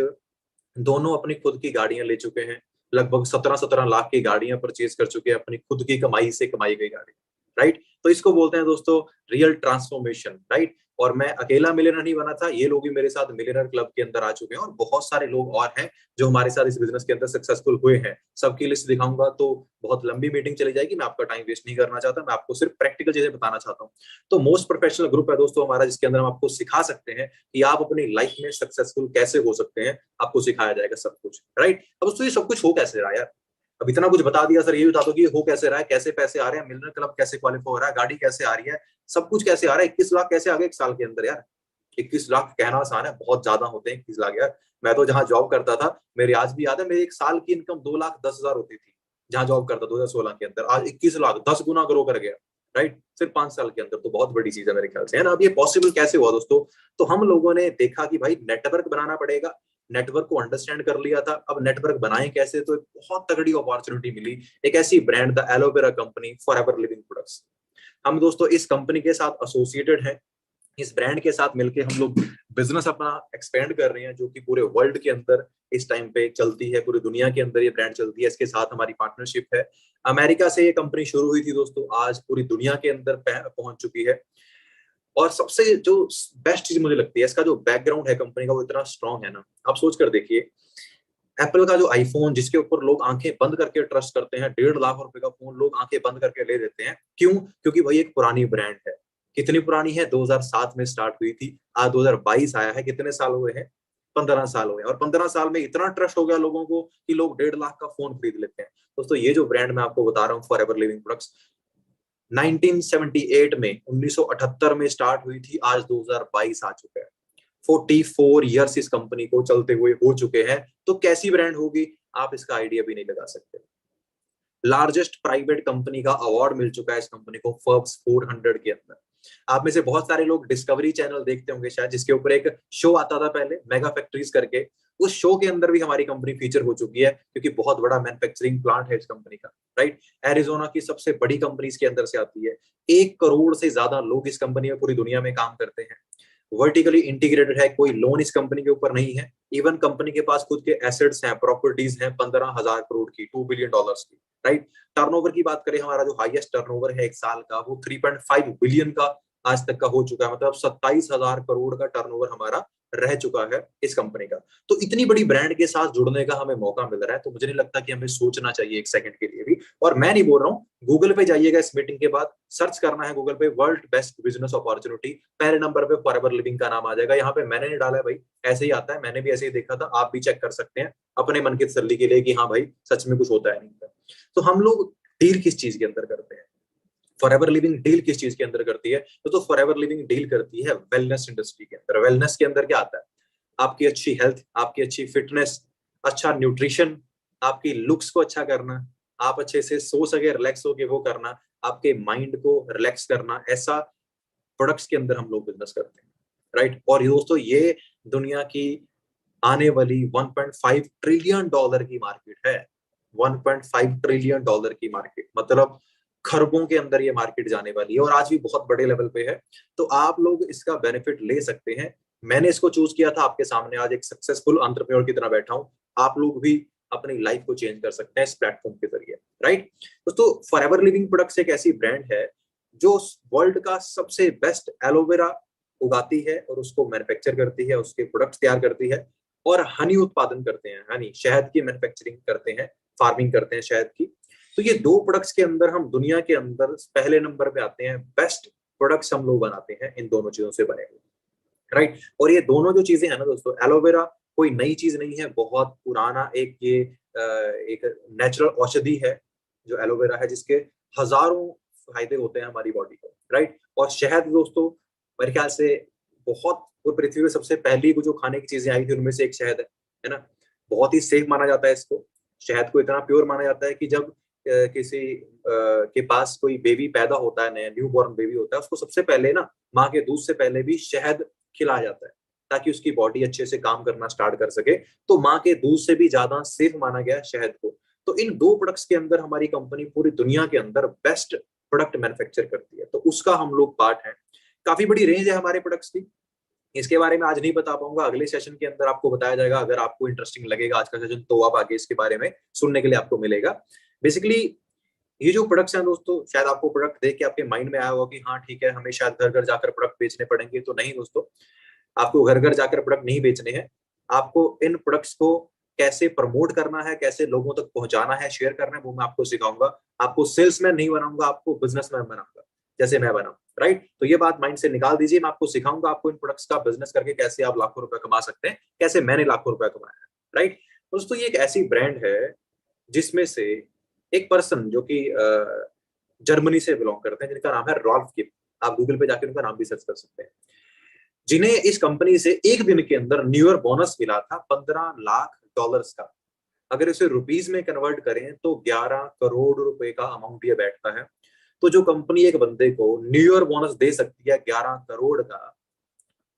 A: दोनों अपनी खुद की गाड़ियां ले चुके हैं, लगभग 17-17 लाख की गाड़ियां परचेज कर चुके हैं अपनी खुद की कमाई से कमाई गई गाड़ी, राइट। तो इसको बोलते हैं दोस्तों रियल ट्रांसफॉर्मेशन, राइट। और मैं अकेला मिलियनर नहीं बना था, ये लोग भी मेरे साथ मिलियनर क्लब के अंदर आ चुके हैं और बहुत सारे लोग और हैं जो हमारे साथ इस बिजनेस के अंदर सक्सेसफुल हुए हैं। सबकी लिस्ट दिखाऊंगा तो बहुत लंबी मीटिंग चली जाएगी, मैं आपका टाइम वेस्ट नहीं करना चाहता, मैं आपको सिर्फ प्रैक्टिकल चीजें बताना चाहता हूँ। तो मोस्ट प्रोफेशनल ग्रुप है दोस्तों हमारा, जिसके अंदर हम आपको सिखा सकते हैं कि आप अपनी लाइफ में सक्सेसफुल कैसे हो सकते हैं, आपको सिखाया जाएगा सब कुछ, राइट। अब दोस्तों ये सब कुछ हो कैसे रहा है यार, अब इतना कुछ बता दिया सर, ये बता दो कि हो कैसे रहा है, कैसे पैसे आ रहे हैं, मिलियनर क्लब कैसे क्वालिफाई हो रहा है, गाड़ी कैसे आ रही है, सब कुछ कैसे आ रहा है, 21 लाख कैसे आ गए एक साल के अंदर यार। 21 लाख कहना आसान है, बहुत ज्यादा होते हैं 21 लाख यार। मैं तो जहां जॉब करता था, मेरे आज भी याद है, मेरी एक साल की इनकम 2,10,000 होती थी जहां जॉब करता 2016 के अंदर। आज 21 लाख 10 गुना ग्रो कर गया, राइट, सिर्फ 5 साल के अंदर। तो बहुत बड़ी चीज है मेरे ख्याल से, है ना। अब ये पॉसिबल कैसे हुआ दोस्तों, तो हम लोगों ने देखा कि भाई नेटवर्क बनाना पड़ेगा, नेटवर्क को अंडरस्टैंड कर लिया था। अब नेटवर्क बनाए कैसे, तो एक बहुत तगड़ी अपॉर्चुनिटी मिली, एक ऐसी brand the aloe vera company forever living products. हम दोस्तों इस कंपनी के साथ एसोसिएटेड हैं, इस ब्रांड के साथ मिलके हम लोग बिजनेस अपना एक्सपेंड कर रहे हैं, जो कि पूरे वर्ल्ड के अंदर इस टाइम पे चलती है, पूरी दुनिया के अंदर ये ब्रांड चलती है। इसके साथ हमारी पार्टनरशिप है। अमेरिका से ये कंपनी शुरू हुई थी दोस्तों, आज पूरी दुनिया के अंदर पहुंच चुकी है। और सबसे जो बेस्ट चीज मुझे लगती है, इसका जो बैकग्राउंड है कंपनी का, वो इतना स्ट्रांग है ना। आप सोच कर देखिए, एप्पल का जो आईफोन, जिसके ऊपर लोग आंखें बंद करके ट्रस्ट करते हैं, 1.5 लाख रुपए का फोन लोग आंखें बंद करके ले लेते हैं, क्यों? क्योंकि भाई एक पुरानी ब्रांड है। कितनी पुरानी है? 2007 में स्टार्ट हुई थी, आज 2022 आया है, कितने साल हुए हैं? 15 साल हुए हैं। और 15 साल में इतना ट्रस्ट हो गया लोगों को कि लोग 1.5 लाख का फोन खरीद लेते हैं। दोस्तों ये जो ब्रांड मैं आपको बता रहा हूँ फॉरएवर लिविंग प्रोडक्ट्स, 1978 में 1978 में स्टार्ट हुई थी, आज 2022 आ चुका है। 44 ईयर्स इस कंपनी को चलते हुए हो चुके हैं। तो कैसी ब्रांड होगी, आप इसका आइडिया भी नहीं लगा सकते। लार्जेस्ट प्राइवेट कंपनी का अवार्ड मिल चुका है इस कंपनी को फोर्ब्स 400 के अंदर। आप में से बहुत सारे लोग डिस्कवरी चैनल देखते होंगे शायद, जिसके ऊपर एक शो आता था पहले, मेगा फैक्ट्रीज करके। उस शो के अंदर भी हमारी कंपनी फीचर हो चुकी है, क्योंकि बहुत बड़ा मैन्युफैक्चरिंग प्लांट है इस कंपनी का, राइट। एरिजोना की सबसे बड़ी कंपनीज के अंदर से आती है। 1 करोड़ से ज्यादा लोग इस कंपनी में पूरी दुनिया में काम करते हैं। वर्टिकली इंटीग्रेटेड है, कोई लोन इस कंपनी के ऊपर नहीं है। इवन कंपनी के पास खुद के एसेट्स हैं, प्रॉपर्टीज हैं 15,000 करोड़ की, $2 बिलियन की, राइट। टर्नओवर की बात करें, हमारा जो हाईएस्ट टर्नओवर है एक साल का, वो 3.5 बिलियन का आज तक का हो चुका है। मतलब 27,000 करोड़ का टर्नओवर हमारा रह चुका है इस कंपनी का। तो इतनी बड़ी ब्रांड के साथ जुड़ने का हमें मौका मिल रहा है, तो मुझे नहीं लगता कि हमें सोचना चाहिए एक सेकंड के लिए भी। और मैं नहीं बोल रहा हूँ, गूगल पे जाइएगा, इस मीटिंग के बाद सर्च करना है गूगल पे वर्ल्ड बेस्ट बिजनेस अपॉर्चुनिटी, पहले नंबर पे फॉरएवर लिविंग का नाम आ जाएगा। यहाँ पे मैंने नहीं डाला है भाई, ऐसे ही आता है, मैंने भी ऐसे ही देखा था, आप भी चेक कर सकते हैं अपने मन की तसल्ली के लिए कि हाँ भाई सच में कुछ होता है नहीं। तो हम लोग डील किस चीज के अंदर करते हैं, फॉरएवर लिविंग डील किस चीज के अंदर करती है, तो फॉरएवर लिविंग डील करती है वेलनेस इंडस्ट्री के अंदर। वेलनेस के अंदर क्या आता है? आपकी अच्छी हेल्थ, आपकी अच्छी फिटनेस, अच्छा न्यूट्रिशन, आपकी लुक्स को अच्छा करना, आप अच्छे से सो सके, रिलैक्स होके वो करना, आपके माइंड को रिलैक्स करना, ऐसा प्रोडक्ट्स के अंदर हम लोग बिजनेस करते हैं, राइट। और ये दोस्तों ये दुनिया की आने वाली $1.5 ट्रिलियन की मार्केट है। $1.5 ट्रिलियन की मार्केट, मतलब खरबों के अंदर ये मार्केट जाने वाली है, और आज भी बहुत बड़े लेवल पे है। तो आप लोग इसका बेनिफिट ले सकते हैं। मैंने इसको चूज किया था, आपके सामने आज एक सक्सेसफुल एंटरप्रेन्योर की तरह बैठा हूं। आप लोग भी अपनी लाइफ को चेंज कर सकते हैं इस प्लेटफॉर्म के जरिए, राइट। दोस्तों फॉरएवर लिविंग प्रोडक्ट्स एक ऐसी ब्रांड है जो वर्ल्ड का सबसे बेस्ट एलोवेरा उगाती है और उसको मैन्युफैक्चर करती है, उसके प्रोडक्ट्स तैयार करती है, और हनी उत्पादन करते हैं, हनी शहद की मैन्युफैक्चरिंग करते हैं, फार्मिंग करते हैं शहद की। तो ये दो प्रोडक्ट्स के अंदर हम दुनिया के अंदर पहले नंबर पे आते हैं। बेस्ट प्रोडक्ट्स हम लोग बनाते हैं इन दोनों चीजों से बने हुए, राइट। और ये दोनों जो चीजें हैं ना दोस्तों, एलोवेरा कोई नई चीज नहीं है, बहुत पुराना एक ये एक नेचुरल औषधि है जो एलोवेरा है, जिसके हजारों फायदे होते हैं हमारी बॉडी को, राइट। और शहद दोस्तों मेरे ख्याल से बहुत, वो पृथ्वी में सबसे पहली वो जो खाने की चीजें आई थी उनमें से एक शहद है ना। बहुत ही सेफ माना जाता है इसको, शहद को इतना प्योर माना जाता है कि जब किसी के पास कोई बेबी पैदा होता है, नया न्यू बॉर्न बेबी होता है, उसको सबसे पहले ना माँ के दूध से पहले भी शहद खिलाया जाता है, ताकि उसकी बॉडी अच्छे से काम करना स्टार्ट कर सके। तो माँ के दूध से भी ज्यादा सेफ माना गया शहद को। तो इन दो प्रोडक्ट्स के अंदर हमारी कंपनी पूरी दुनिया के अंदर बेस्ट प्रोडक्ट मैन्युफैक्चर करती है, तो उसका हम लोग पार्ट है। काफी बड़ी रेंज है हमारे प्रोडक्ट्स की, इसके बारे में आज नहीं बता पाऊंगा, अगले सेशन के अंदर आपको बताया जाएगा। अगर आपको इंटरेस्टिंग लगेगा आज का सेशन, तो आप आगे इसके बारे में सुनने के लिए आपको मिलेगा। बेसिकली ये जो प्रोडक्ट्स हैं दोस्तों, शायद आपको प्रोडक्ट देख के आपके माइंड में आया होगा कि हाँ ठीक है, हमें शायद घर घर जाकर प्रोडक्ट बेचने पड़ेंगे। तो नहीं दोस्तों, आपको घर घर जाकर प्रोडक्ट नहीं बेचने हैं। आपको इन प्रोडक्ट्स को कैसे प्रमोट करना है, कैसे लोगों तक पहुंचाना है, शेयर करना है, वो मैं आपको सिखाऊंगा। आपको सेल्समैन नहीं बनाऊंगा, आपको बिजनेसमैन बनाऊंगा, जैसे मैं बना। राइट, तो ये बात माइंड से निकाल दीजिए। मैं आपको सिखाऊंगा आपको इन प्रोडक्ट्स का बिजनेस करके कैसे आप लाखों रुपए कमा सकते हैं, कैसे मैंने लाखों रुपए कमाया है। राइट दोस्तों, ये एक ऐसी ब्रांड है जिसमें से एक पर्सन जो कि जर्मनी से बिलोंग करते हैं, जिनका नाम है रॉल्फ किप। आप गूगल पे जाकर उनका नाम भी सर्च कर सकते हैं। जिन्हें इस कंपनी से एक दिन के अंदर न्यू ईयर बोनस मिला था $15 लाख का। अगर इसे रुपीज में कन्वर्ट करें तो 11 करोड़ रुपए का अमाउंट ये बैठता है। तो जो कंपनी एक बंदे को न्यू ईयर बोनस दे सकती है 11 करोड़ का,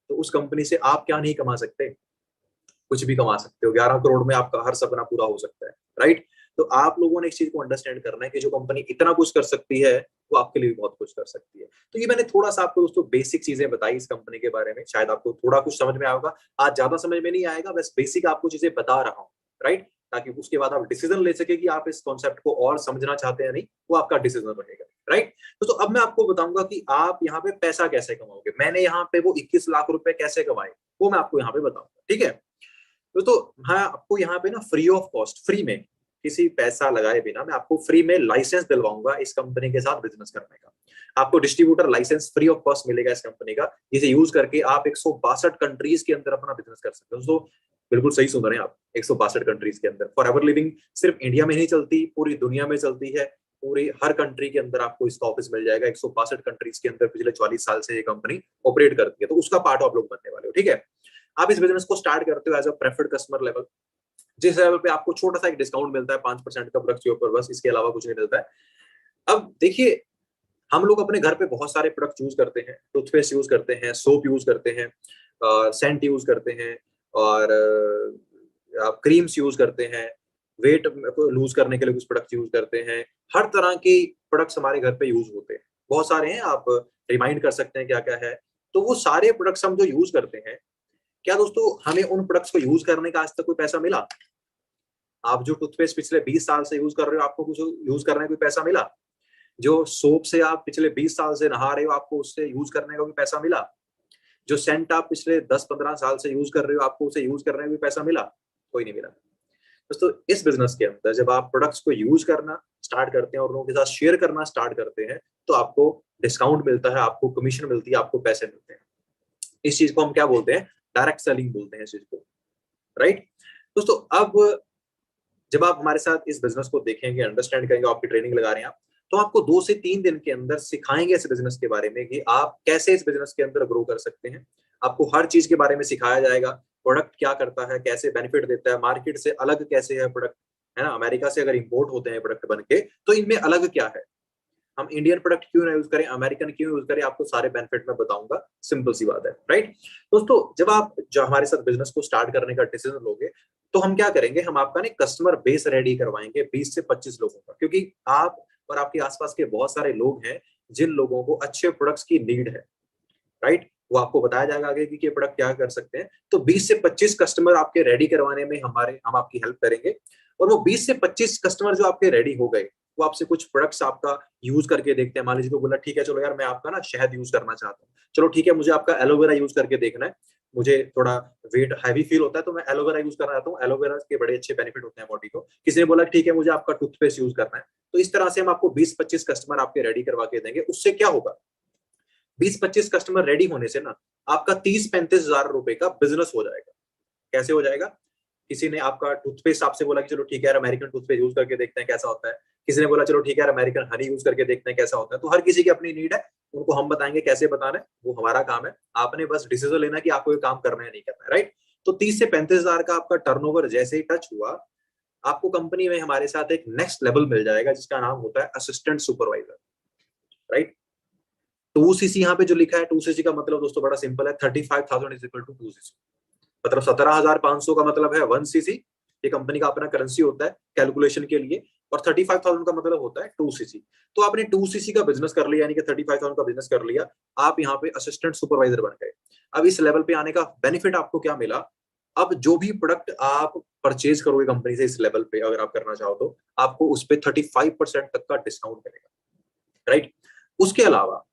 A: तो उस कंपनी से आप क्या नहीं कमा सकते? कुछ भी कमा सकते हो। 11 करोड़ में आपका हर सपना पूरा हो सकता है। राइट, तो आप लोगों ने इस चीज को अंडरस्टैंड करना है कि जो कंपनी इतना कुछ कर सकती है, वो आपके लिए भी बहुत कुछ कर सकती है। तो ये मैंने थोड़ा सा आपको दोस्तों बेसिक चीजें बताई इस कंपनी के बारे में। शायद आपको थोड़ा कुछ समझ में आएगा, आज ज्यादा समझ में नहीं आएगा, बस बेसिक आपको चीजें बता रहा हूँ। राइट, ताकि उसके बाद आप डिसीजन ले सके कि आप इस कॉन्सेप्ट को और समझना चाहते हैं नहीं, वो आपका डिसीजन रहेगा। राइट, तो अब मैं आपको बताऊंगा कि आप यहाँ पे पैसा कैसे कमाओगे। मैंने यहाँ पे वो 21 लाख रुपए कैसे कमाए, वो मैं आपको यहाँ पे बताऊंगा। ठीक है, तो हाँ, आपको यहाँ पे ना फ्री ऑफ कॉस्ट, फ्री में, किसी पैसा लगाए बिना मैं आपको फ्री में लाइसेंस दिलवाऊंगा इस कंपनी के साथ बिजनेस करने का। आपको distributor licence free of cost मिलेगा इस कंपनी का, जिसे यूज करके आप 162 कंट्रीज के अंदर अपना बिजनेस कर सकते हो। दोस्तों बिल्कुल सही सुन रहे हैं आप, 162 कंट्रीज के अंदर। फॉर एवर लिविंग सिर्फ इंडिया में नहीं चलती, पूरी दुनिया में चलती है। पूरी हर कंट्री के अंदर आपको इसका ऑफिस मिल जाएगा। 162 कंट्रीज के अंदर पिछले 44 साल से ये कंपनी ऑपरेट करती है, तो उसका पार्ट आप लोग बनने वाले हो। ठीक है, आप इस बिजनेस को स्टार्ट करते हो as a preferred customer level, जिस लेवल पे आपको छोटा सा एक डिस्काउंट मिलता है 5% का प्रोडक्ट के ऊपर, बस इसके अलावा कुछ नहीं मिलता है। अब देखिए, हम लोग अपने घर पे बहुत सारे प्रोडक्ट यूज करते हैं। टूथपेस्ट यूज करते हैं, सोप यूज करते हैं, सेंट यूज करते हैं, और क्रीम्स यूज करते हैं, वेट लूज करने के लिए कुछ प्रोडक्ट यूज करते हैं। हर तरह के प्रोडक्ट्स हमारे घर पे यूज होते हैं, बहुत सारे हैं। आप रिमाइंड कर सकते हैं क्या क्या है। तो वो सारे प्रोडक्ट्स हम जो यूज करते हैं, क्या दोस्तों हमें उन प्रोडक्ट्स को यूज करने का आज तक कोई पैसा मिला? आप जो टूथपेस्ट पिछले 20 साल से यूज कर रहे हो, आपको कुछ यूज करने का कोई पैसा मिला? जो सोप से आप पिछले 20 साल से नहा रहे हो, आपको उससे यूज करने का कोई पैसा मिला? जो सेंट आप पिछले 10-15 साल से यूज कर रहे हो, आपको उसे यूज करने का कोई पैसा मिला? कोई नहीं मिला। दोस्तों इस बिजनेस के अंदर जब आप प्रोडक्ट्स को यूज करना स्टार्ट करते हैं और लोगों के साथ शेयर करना स्टार्ट करते हैं, तो आपको डिस्काउंट मिलता है, आपको कमीशन मिलती है, आपको पैसे मिलते हैं। इस चीज को हम क्या बोलते हैं? डायरेक्ट सेलिंग बोलते हैं इस चीज को। राइट दोस्तों, अब जब आप हमारे साथ इस बिजनेस को देखेंगे, अंडरस्टैंड करेंगे, आपकी ट्रेनिंग लगा रहे हैं आप, तो आपको 2 से 3 दिन के अंदर सिखाएंगे इस बिजनेस के बारे में कि आप कैसे इस बिजनेस के अंदर ग्रो कर सकते हैं। आपको हर चीज के बारे में सिखाया जाएगा। प्रोडक्ट क्या करता है, कैसे बेनिफिट देता है, मार्केट से अलग कैसे है प्रोडक्ट, है ना। अमेरिका से अगर इंपोर्ट होते हैं प्रोडक्ट बन के, तो इनमें अलग क्या है, हम इंडियन प्रोडक्ट क्यों ना यूज करें, अमेरिकन क्यों यूज करें, आपको सारे बेनिफिट में बताऊंगा। सिंपल सी बात है। राइट दोस्तों, जब आप जो हमारे साथ बिजनेस को स्टार्ट करने का डिसीजन लोगे, तो हम क्या करेंगे, हम आपका ना कस्टमर बेस रेडी करवाएंगे 20 से 25 लोगों का, क्योंकि आप और आपके आसपास के बहुत सारे लोग हैं जिन लोगों को अच्छे प्रोडक्ट्स की नीड है। राइट, वो आपको बताया जाएगा आगे कि ये प्रोडक्ट क्या कर सकते हैं। तो 20 से 25 कस्टमर आपके रेडी करवाने में हम आपकी हेल्प करेंगे। और वो 20 से 25 कस्टमर जो आपके रेडी हो गए, वो आपसे कुछ प्रोडक्ट्स आपका यूज करके देखते हैं। मान लीजिए को बोला ठीक है चलो यार, मैं आपका ना शहद यूज करना चाहता हूँ, चलो ठीक है, मुझे आपका एलोवेरा यूज करके देखना है, मुझे थोड़ा वेट हैवी फील होता है, तो मैं एलोवेरा यूज करना चाहता हूँ। एलोवेरा के बड़े अच्छे बेनिफिट होते हैं बॉडी को। किसी ने बोला ठीक है मुझे आपका टूथपेस्ट यूज करना है। तो इस तरह से हम आपको 20-25 कस्टमर आपके रेडी करवा के देंगे। उससे क्या होगा, 20-25 कस्टमर रेडी होने से ना आपका 30-35 हजार रुपए का बिजनेस हो जाएगा। कैसे हो जाएगा? किसी ने आपका टूथपेस्ट आपसे बोला कि चलो ठीक है यार, अमेरिकन टूथपेस्ट यूज करके देखते हैं कैसा होता है। किसी ने बोला चलो ठीक है यार, अमेरिकन हनी यूज करके देखते हैं कैसा होता है। तो हर किसी की अपनी नीड है, उनको हम बताएंगे कैसे बताना है, वो हमारा काम है। आपने बस डिसीजन लेना कि आपको ये काम करना है नहीं करना है। राइट, तो 30 से 35 हजार का आपका टर्नओवर जैसे ही टच हुआ, आपको कंपनी में हमारे साथ एक नेक्स्ट लेवल मिल जाएगा, जिसका नाम होता है असिस्टेंट सुपरवाइजर। राइट, 2cc यहाँ पे जो लिखा है, 2cc का मतलब दोस्तों बड़ा सिंपल है, 35,000 इज इक्वल टू 2cc। मतलब 17,500 का मतलब है 1cc। ये कंपनी का अपना करेंसी होता है कैलकुलेशन के लिए। और 35,000 का मतलब होता है 2cc। तो आपने 2cc का बिजनेस कर लिया, यानी कि 35,000 का बिजनेस कर लिया, आप यहाँ पे असिस्टेंट सुपरवाइजर बन गए। अब इस लेवल पे आने का बेनिफिट आपको क्या मिला, अब जो भी प्रोडक्ट आप परचेज करोगे कंपनी से इस लेवल पे, अगर आप करना चाहो तो आपको उस पे 35% तक का डिस्काउंट मिलेगा, राइट। उसके अलावा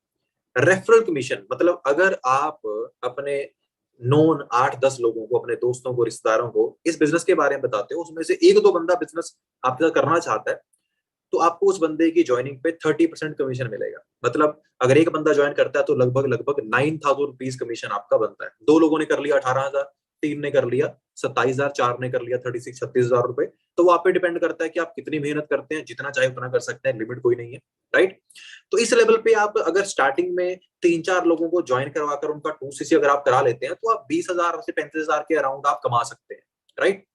A: रेफरल कमीशन, मतलब अगर आप अपने नोन 8-10 लोगों को, अपने दोस्तों को, रिश्तेदारों को इस बिजनेस के बारे में बताते हो, उसमें से एक दो बंदा बिजनेस आपका करना चाहता है, तो आपको उस बंदे की ज्वाइनिंग पे 30% कमीशन मिलेगा। मतलब अगर एक बंदा ज्वाइन करता है तो लगभग लगभग 9,000 रुपीज कमीशन आपका बनता है। दो लोगों ने कर लिया 18,000, तीन ने कर लिया 27,000, चार ने कर लिया 36,000 रुपए। तो वो आप पे डिपेंड करता है कि आप कितनी मेहनत करते हैं, जितना चाहे उतना कर सकते हैं, लिमिट कोई नहीं है, राइट। तो इस लेवल पे आप अगर स्टार्टिंग में 3-4 लोगों को ज्वाइन करवाकर उनका 2cc अगर आप करा लेते हैं, तो आप 20,000 से 35,000 के अराउंड आप कमा सकते हैं, राइट।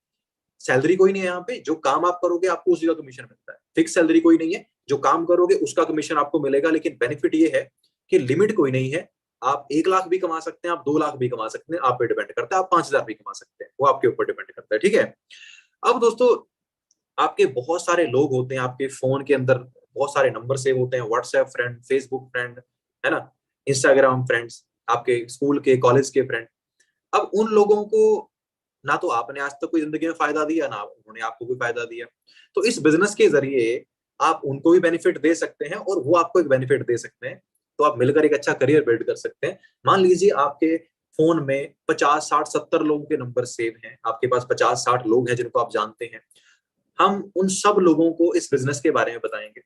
A: सैलरी कोई नहीं है यहाँ पे, जो काम आप करोगे आपको उसी का कमीशन मिलता है। फिक्स सैलरी कोई नहीं है, जो काम करोगे उसका कमीशन आपको मिलेगा। लेकिन बेनिफिट ये है कि लिमिट कोई नहीं है, आप 1 लाख भी कमा सकते हैं, आप 2 लाख भी कमा सकते हैं, आप पे डिपेंड करता है। आप 5,000 भी कमा सकते हैं, वो आपके ऊपर डिपेंड करता है, ठीक है। अब दोस्तों, आपके बहुत सारे लोग होते हैं, आपके फोन के अंदर बहुत सारे नंबर सेव होते हैं, व्हाट्सएप फ्रेंड, फेसबुक फ्रेंड, है ना, इंस्टाग्राम फ्रेंड्स, आपके स्कूल के, कॉलेज के फ्रेंड। अब उन लोगों को ना तो आपने आज तक कोई जिंदगी में फायदा दिया, ना उन्होंने आपको कोई फायदा दिया। तो इस बिजनेस के जरिए आप उनको भी बेनिफिट दे सकते हैं और वो आपको एक बेनिफिट दे सकते हैं। तो आप मिलकर एक अच्छा करियर बिल्ड कर सकते हैं। मान लीजिए आपके फोन में 50, 60, 70 लोगों के नंबर सेव हैं, आपके पास 50, 60 लोग हैं जिनको आप जानते हैं। हम उन सब लोगों को इस बिजनेस के बारे में बताएंगे,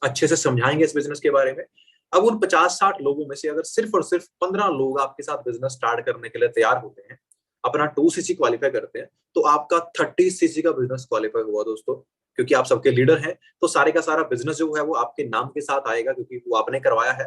A: अच्छे से समझाएंगे इस बिजनेस के बारे में। अब उन 50-60 लोगों में से अगर सिर्फ और सिर्फ 15 लोग आपके साथ बिजनेस स्टार्ट करने के लिए तैयार होते हैं, अपना 2cc क्वालिफाई करते हैं, तो आपका 30cc का बिजनेस क्वालिफाई हुआ दोस्तों। क्योंकि आप सबके लीडर हैं, तो सारे का सारा बिजनेस जो है वो आपके नाम के साथ आएगा, क्योंकि वो आपने करवाया है।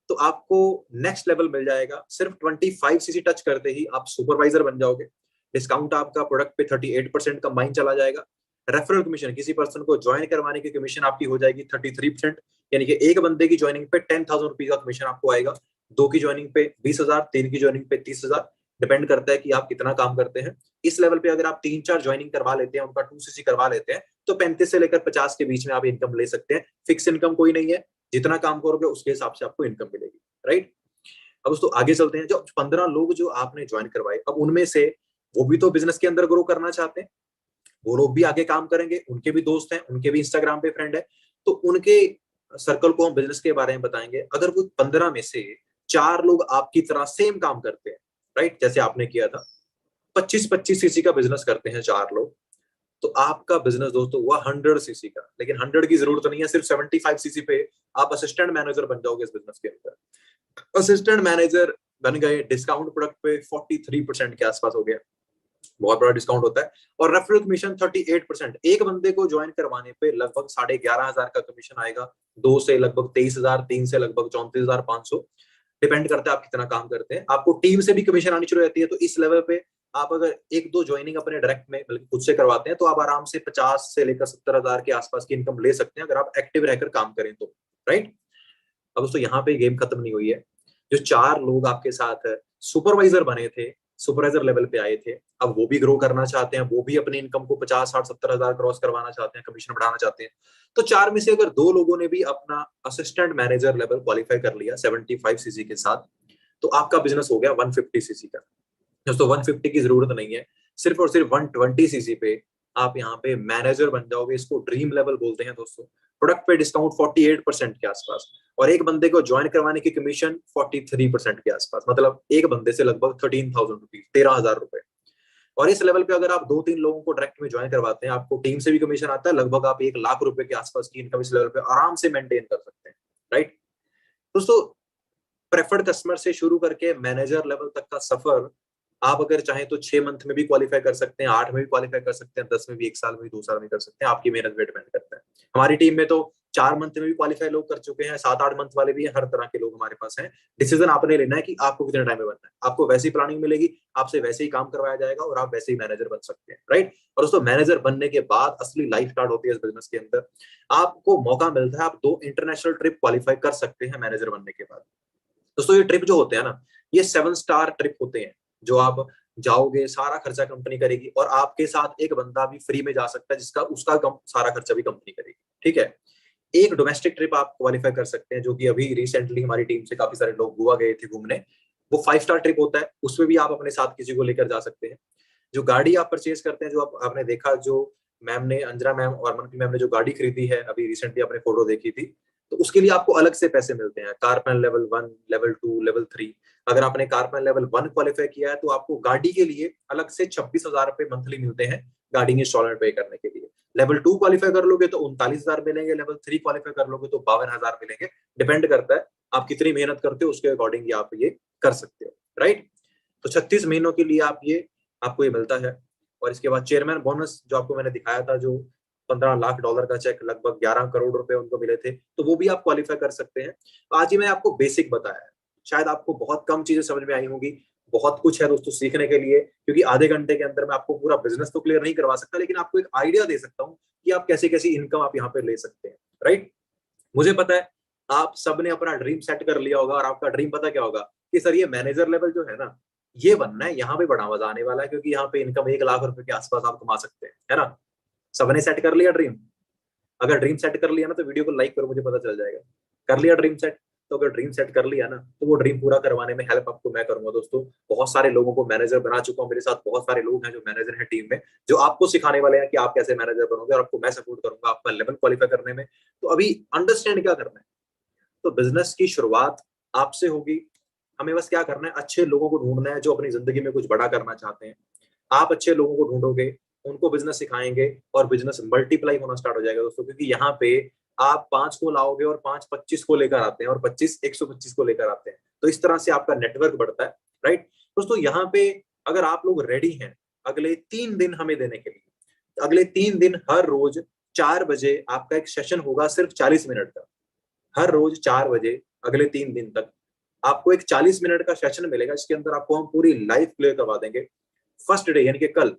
A: तो आपको नेक्स्ट लेवल मिल जाएगा। सिर्फ 25cc टच करते ही आप सुपरवाइजर बन जाओगे। डिस्काउंट आपका प्रोडक्ट पे 38% का माइन चला जाएगा। रेफरल कमीशन, किसी पर्सन को ज्वाइन करवाने की कमीशन आपकी हो जाएगी 33%। यानी कि एक बंदे की ज्वाइनिंग पे 10,000 रुपीज का कमीशन आपको आएगा, दो की ज्वाइनिंग पे 20,000, तीन की ज्वाइनिंग पे 30,000। डिपेंड करता है कि आप कितना काम करते हैं। इस लेवल पे अगर आप 3-4 ज्वाइनिंग करवा लेते हैं, उनका 2cc करवा लेते हैं, तो 35 से लेकर 50 के बीच में आप इनकम ले सकते हैं। फिक्स इनकम कोई नहीं है, जितना काम करोगे उसके हिसाब से आपको इनकम मिलेगी, राइट। अब दोस्तों आगे चलते हैं। जो 15 लोग जो आपने ज्वाइन करवाए, अब उनमें से वो भी तो बिजनेस के अंदर ग्रो करना चाहते हैं, वो लोग भी आगे काम करेंगे, उनके भी दोस्त हैं, उनके भी इंस्टाग्राम पे फ्रेंड है, तो उनके सर्कल को हम बिजनेस के बारे में बताएंगे। अगर वो 15 में से 4 लोग आपकी तरह सेम काम करते हैं, राइट, जैसे आपने किया था, 25-25 cc का बिजनेस करते हैं 4 लोग, तो आपका बिजनेस दोस्तों हुआ 100 cc का। लेकिन 100 की जरूरत नहीं है, सिर्फ 75 cc पे आप असिस्टेंट मैनेजर बन जाओगे इस बिजनेस के अंदर। असिस्टेंट मैनेजर बन गए, डिस्काउंट प्रोडक्ट पे 43% के आसपास हो गया, बहुत बड़ा डिस्काउंट होता है। और रेफरल कमीशन 38%। एक बंदे को ज्वाइन करवाने पे लगभग 11,500 का कमीशन आएगा, 2 से लगभग 23,000, 3 से लगभग 34,500। डिपेंड करता है आप कितना काम करते हैं। आपको टीम से भी कमीशन आनी शुरू हो जाती है। तो इस लेवल पे आप अगर एक दो ज्वाइनिंग अपने डायरेक्ट में बल्कि खुद से करवाते हैं, तो आप आराम से 50 से लेकर 70,000 के आसपास की इनकम ले सकते हैं, अगर आप एक्टिव रहकर काम करें तो, राइट। अब दोस्तों यहाँ पे गेम खत्म नहीं हुई है। जो 4 लोग आपके साथ सुपरवाइजर बने थे, सुपरवाइजर लेवल पे आए थे, अब वो भी ग्रो करना चाहते हैं, वो भी अपनी इनकम को 50, 60, 70,000 क्रॉस करवाना चाहते हैं, कमीशन बढ़ाना चाहते हैं। तो 4 में से अगर 2 लोगों ने भी अपना असिस्टेंट मैनेजर लेवल क्वालिफाई कर लिया 75cc के साथ, तो आपका बिजनेस हो गया 150cc का। दोस्तों 150 की जरूरत नहीं है, सिर्फ और सिर्फ 120cc पे आप यहाँ पे मैनेजर बन जाओगे। इसको ड्रीम लेवल बोलते हैं दोस्तों। प्रोडक्ट पे डिस्काउंट 48% के आसपास, और एक बंदे को ज्वाइन करवाने की कमीशन 43% के आसपास। मतलब एक बंदे से लगभग 13,000 रुपीज, 13,000 रुपए। और इस लेवल पे अगर आप 2-3 लोगों को डायरेक्ट में ज्वाइन करवाते हैं, आपको टीम से भी कमीशन आता है, लगभग आप 1 लाख रुपए के आसपास की इनकम इस लेवल पे आराम से मेंटेन कर सकते हैं, राइट। दोस्तों प्रेफर्ड कस्टमर से शुरू करके मैनेजर लेवल तक का सफर आप अगर चाहें तो 6 मंथ में भी क्वालिफाई कर सकते हैं, 8 में भी क्वालिफाई कर सकते हैं, 10 में भी, 1 साल में भी, 2 साल में कर सकते हैं। आपकी मेहनत पे डिपेंड करता है। हमारी टीम में तो 4 मंथ में भी क्वालिफाई लोग कर चुके हैं, 7-8 मंथ वाले भी हैं, हर तरह के लोग हमारे पास हैं। डिसीजन आपने लेना है कि आपको कितने टाइम में बनना है। आपको वैसी प्लानिंग मिलेगी, आपसे वैसे ही काम करवाया जाएगा और आप वैसे ही मैनेजर बन सकते हैं, राइट। और दोस्तों मैनेजर बनने के बाद असली लाइफ स्टार्ट होती है इस बिजनेस के अंदर। आपको मौका मिलता है, आप 2 इंटरनेशनल ट्रिप क्वालिफाई कर सकते हैं मैनेजर बनने के बाद। दोस्तों ये ट्रिप जो होते हैं ना, ये 7 स्टार ट्रिप होते हैं, जो आप जाओगे, सारा खर्चा कंपनी करेगी, और आपके साथ एक बंदा भी फ्री में जा सकता है, जिसका उसका सारा खर्चा भी कंपनी करेगी, ठीक है। एक डोमेस्टिक ट्रिप आप क्वालिफाई कर सकते हैं, जो कि अभी रिसेंटली हमारी टीम से काफी सारे लोग गोवा गए थे घूमने। वो 5 स्टार ट्रिप होता है, उसमें भी आप अपने साथ किसी को लेकर जा सकते हैं। जो गाड़ी आप परचेज करते हैं, जो आपने देखा, जो मैम ने, अंजना मैम और मनप्रीत मैम ने जो गाड़ी खरीदी है अभी रिसेंटली, आपने फोटो देखी थी, तो उसके लिए आपको अलग से पैसे मिलते हैं। कारपेन लेवल 1, लेवल 2, लेवल 3। अगर आपने कारपेन लेवल 1 क्वालिफाई किया है तो आपको गाड़ी के लिए अलग से 26,000 रुपए मंथली मिलते हैं गाड़ी की इंस्टॉलमेंट पे करने के लिए। लेवल 2 क्वालिफाई कर लोगे तो 39,000 मिलेंगे, लेवल 3 क्वालिफाई कर लोगे तो 52,000 मिलेंगे। डिपेंड करता है आप कितनी मेहनत करते हो, उसके अकॉर्डिंग आप ये कर सकते हो, राइट। तो 36 महीनों के लिए आपको ये मिलता है। और इसके बाद चेयरमैन बोनस जो आपको मैंने दिखाया था, जो $15 लाख का चेक, लगभग 11 करोड़ रुपए उनको मिले थे, तो वो भी आप क्वालिफाई कर सकते हैं। आज ही मैंने आपको बेसिक बताया है, शायद आपको बहुत कम चीजें समझ में आई होंगी। बहुत कुछ है दोस्तों सीखने के लिए, क्योंकि आधे घंटे के अंदर मैं आपको पूरा बिजनेस तो क्लियर नहीं करवा सकता, लेकिन आपको एक आइडिया दे सकता हूँ कि आप कैसे कैसी इनकम आप यहाँ पे ले सकते हैं, राइट। मुझे पता है आप सबने अपना ड्रीम सेट कर लिया होगा, और आपका ड्रीम पता क्या होगा कि सर ये मैनेजर लेवल जो है ना, ये बनना है, यहाँ पे बड़ा मजा आने वाला है, क्योंकि यहाँ पे इनकम 1 लाख रुपए के आसपास आप कमा सकते हैं, है ना। सबने सेट कर लिया ड्रीम? अगर ड्रीम सेट कर लिया ना तो वीडियो को लाइक करो, मुझे पता चल जाएगा कर लिया ड्रीम सेट। तो अगर ड्रीम सेट कर लिया ना, तो वो ड्रीम पूरा करवाने में हेल्प आपको मैं करूंगा दोस्तों। बहुत सारे लोगों को मैनेजर बना चुका हूँ, मेरे साथ बहुत सारे लोग हैं जो मैनेजर हैं टीम में, जो आपको सिखाने वाले हैं कि आप कैसे मैनेजर बनोगे, और आपको मैं सपोर्ट करूंगा आपका लेवल क्वालिफाई करने में। तो अभी अंडरस्टैंड क्या करना है, तो बिजनेस की शुरुआत आपसे होगी। हमें बस क्या करना है, अच्छे लोगों को ढूंढना है जो अपनी जिंदगी में कुछ बड़ा करना चाहते हैं। आप अच्छे लोगों को ढूंढोगे, उनको बिजनेस सिखाएंगे, और बिजनेस मल्टीप्लाई होना स्टार्ट हो जाएगा दोस्तों। क्योंकि यहाँ पे आप 5 को लाओगे और 5 25 को लेकर आते हैं, और 25 125 को लेकर आते हैं, तो इस तरह से आपका नेटवर्क बढ़ता है, राइट दोस्तों। यहाँ पे अगर आप लोग रेडी हैं अगले 3 दिन हमें देने के लिए, अगले 3 दिन हर रोज 4 बजे आपका एक सेशन होगा, सिर्फ 40 मिनट का। हर रोज 4 बजे अगले 3 दिन तक आपको एक 40 मिनट का सेशन मिलेगा, जिसके अंदर आपको हम पूरी लाइफ क्लियर करवा देंगे। फर्स्ट डे यानी कि कल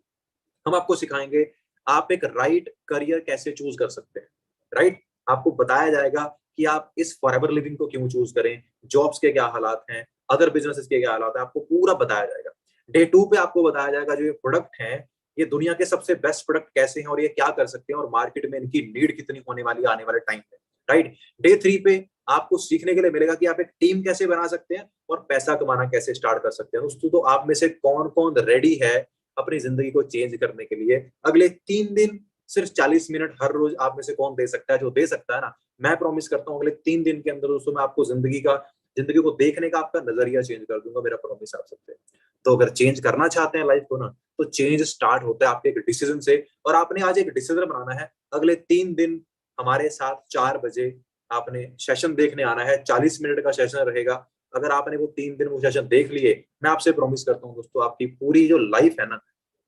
A: हम आपको सिखाएंगे आप एक राइट करियर कैसे चूज कर सकते हैं, राइट। आपको बताया जाएगा कि आप इस फॉरएवर लिविंग को क्यों चूज करें, जॉब्स के क्या हालात हैं, अदर बिजनेसेस के क्या हालात हैं, आपको पूरा बताया जाएगा। डे 2 पे आपको बताया जाएगा जो ये प्रोडक्ट हैं, ये दुनिया के सबसे बेस्ट प्रोडक्ट कैसे हैं, और ये क्या कर सकते हैं, और मार्केट में इनकी नीड कितनी होने वाली है आने वाले टाइम में, राइट। डे 3 पे आपको सीखने के लिए मिलेगा कि आप एक टीम कैसे बना सकते हैं, और पैसा कमाना कैसे स्टार्ट कर सकते हैं दोस्तों। तो आप में से कौन कौन रेडी है अपनी जिंदगी को चेंज करने के लिए? अगले 3 दिन सिर्फ 40 मिनट हर रोज आप में से कौन दे सकता है? जो दे सकता है ना, मैं प्रॉमिस करता हूँ अगले 3 दिन के अंदर दोस्तों मैं आपको जिंदगी को देखने का आपका नजरिया चेंज कर दूंगा, मेरा प्रॉमिस आप सबसे। तो अगर चेंज करना चाहते हैं लाइफ को ना, तो चेंज स्टार्ट होता है आपके एक डिसीजन से। और आपने आज एक डिसीजन बनाना है, अगले 3 दिन हमारे साथ 4 बजे आपने सेशन देखने आना है। 40 मिनट का सेशन रहेगा। अगर आपने वो 3 दिन वो सेशन देख लिए, मैं आपसे प्रॉमिस करता हूँ दोस्तों, आपकी पूरी जो लाइफ है ना,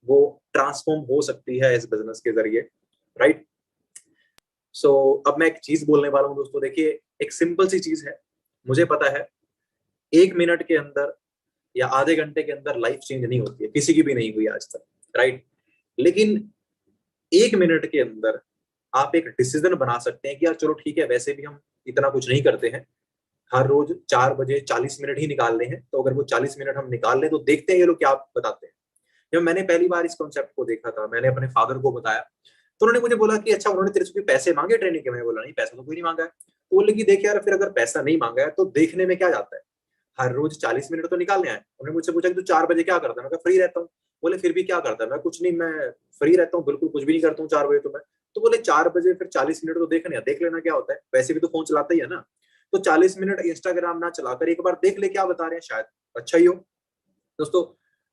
A: वो ट्रांसफॉर्म हो सकती है इस बिजनेस के जरिए, राइट। सो अब मैं एक चीज बोलने वाला हूँ दोस्तों, देखिए एक सिंपल सी चीज है। मुझे पता है 1 मिनट के अंदर या आधे घंटे के अंदर लाइफ चेंज नहीं होती है, किसी की भी नहीं हुई आज तक, राइट। लेकिन 1 मिनट के अंदर आप एक डिसीजन बना सकते हैं कि यार चलो ठीक है, वैसे भी हम इतना कुछ नहीं करते हैं, हर रोज 4 बजे 40 मिनट ही निकालने हैं, तो अगर वो 40 मिनट हम निकाल लें तो देखते हैं ये लोग क्या बताते हैं। जब मैंने पहली बार इस कॉन्सेप्ट को देखा था, मैंने अपने फादर को बताया, तो उन्होंने मुझे बोला कि अच्छा, उन्होंने तेरे से कोई पैसे मांगे ट्रेनिंग के? मैंने बोला नहीं, पैसा तो कोई नहीं मांगा है। तो बोले कि देख यार, फिर अगर पैसा नहीं मांगा है तो देखने में क्या जाता है, हर रोज 40 मिनट तो निकालने आए। उन्होंने मुझसे पूछा कि तू 4 बजे क्या करता है? मैं कहा फ्री रहता हूँ। बोले फिर भी क्या करता है? मैं कुछ नहीं, मैं फ्री रहता हूँ, बिल्कुल कुछ भी नहीं करता हूँ 4 बजे तो मैं। तो बोले 4 बजे फिर 40 मिनट तो देखने, देख लेना क्या होता है, वैसे भी तो फोन चलाता ही है ना। तो 40 मिनट इंस्टाग्राम ना चलाकर एक बार देख ले क्या बता रहे हैं, शायद अच्छा ही हो। दोस्तों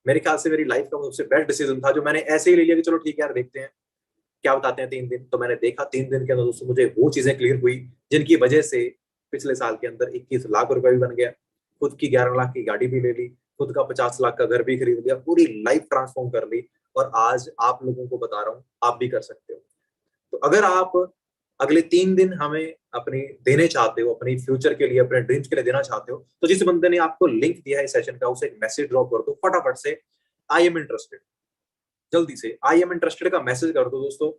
A: मेरे ख्याल से मेरी लाइफ का सबसे बेस्ट डिसीजन था, जो मैंने ऐसे ही ले लिया कि चलो ठीक है यार, देखते हैं क्या बताते हैं 3 दिन। तो मैंने देखा 3 दिन के अंदर दोस्तों मुझे वो चीजें क्लियर हुई जिनकी वजह से पिछले साल के अंदर 21 लाख रुपए भी बन गया, खुद की 11 लाख की गाड़ी भी ले ली, खुद का 50 लाख का घर भी खरीद लिया, पूरी लाइफ ट्रांसफॉर्म कर ली। और आज आप लोगों को बता रहा हूँ आप भी कर सकते हो। तो अगर आप अगले 3 दिन हमें अपनी देने चाहते हो, अपनी फ्यूचर के लिए, अपने ड्रीम्स के लिए देना चाहते हो, तो जिस बंदे ने आपको लिंक दिया है इस सेशन का, उसे एक मैसेज ड्रॉप कर दो फटाफट से, आई एम इंटरेस्टेड। जल्दी से आई एम इंटरेस्टेड का मैसेज कर दो दोस्तों,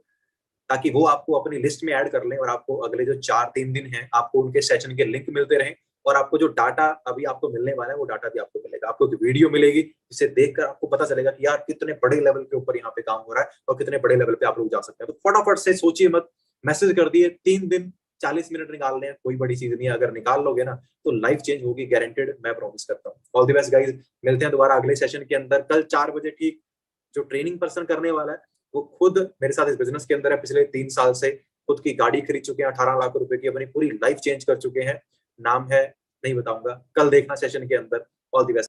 A: ताकि वो आपको अपनी लिस्ट में ऐड कर लें, और आपको अगले जो 4 3 दिन हैं आपको उनके सेशन के लिंक मिलते रहें। और आपको जो डाटा अभी आपको मिलने वाला है वो डाटा भी आपको मिलेगा। आपको एक वीडियो मिलेगी जिसे देखकर आपको पता चलेगा कि यार कितने बड़े लेवल के ऊपर यहाँ पे काम हो रहा है, और कितने बड़े लेवल पे आप लोग जा सकते हैं। तो फटाफट से सोचिए मत, मैसेज कर दिए। 3 दिन 40 मिनट निकालने हैं, कोई बड़ी चीज नहीं है। अगर निकाल लोगे ना तो लाइफ चेंज होगी, गारंटेड, मैं प्रॉमिस करता हूँ। ऑल द बेस्ट गाइस, मिलते हैं दोबारा अगले सेशन के अंदर कल 4 बजे ठीक। जो ट्रेनिंग पर्सन करने वाला है वो खुद मेरे साथ इस बिजनेस के अंदर है, पिछले 3 साल से खुद की गाड़ी खरीद चुके हैं, 18 लाख रुपए की, अपनी पूरी लाइफ चेंज कर चुके हैं। नाम है, नहीं बताऊंगा, कल देखना सेशन के अंदर। All the best.